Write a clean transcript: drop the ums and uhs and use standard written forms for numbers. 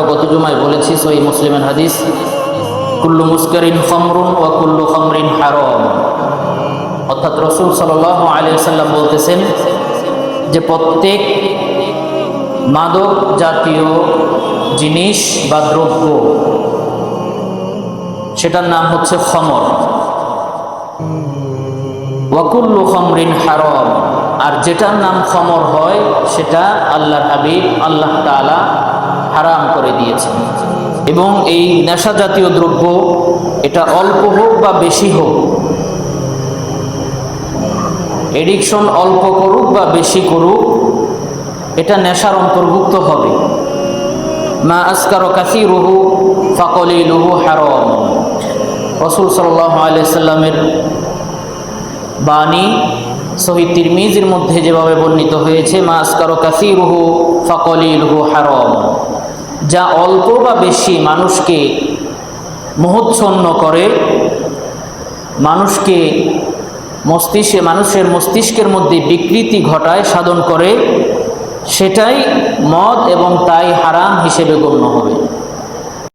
গত জুমায় বলেছি সহিহ মুসলিমের হাদিস, কুল্লু মুসকারিন খামরুন ওয়া কুল্লু খামরিন হারাম। অর্থাৎ রাসূল সাল্লাল্লাহু আলাইহি ওয়াসাল্লাম বলতেছেন যে প্রত্যেক মাদক জাতীয় জিনিস বা দ্রব্য সেটার নাম হচ্ছে খমর। ওয়া কুল্লু খামরিন হারাম, আর যেটার নাম খমর হয় সেটা আল্লাহর হাবিব আল্লাহ তাআলা হারাম করে দিয়েছেন। এবং এই নেশা জাতীয় দ্রব্য এটা অল্প হোক বা বেশি হোক, এডিকশন অল্প করুক বা বেশি করুক, এটা নেশার অন্তর্ভুক্ত হবে। মা আসকারা কাসীরুহু ফাকলিলুহু হারাম। রাসূল সাল্লাল্লাহু আলাইহি সাল্লামের বাণী সহিহ তিরমিজির মধ্যে যেভাবে বর্ণিত হয়েছে, মা আসকারা কাসীরুহু ফাকলিলুহু হারাম। যা অল্প বা বেশি মানুষকে মোহচ্ছন্ন করে, মানুষের মস্তিষ্কের মধ্যে বিকৃতি ঘটায়, সাধন করে, সেটাই মদ এবং তাই হারাম হিসেবে গণ্য হবে।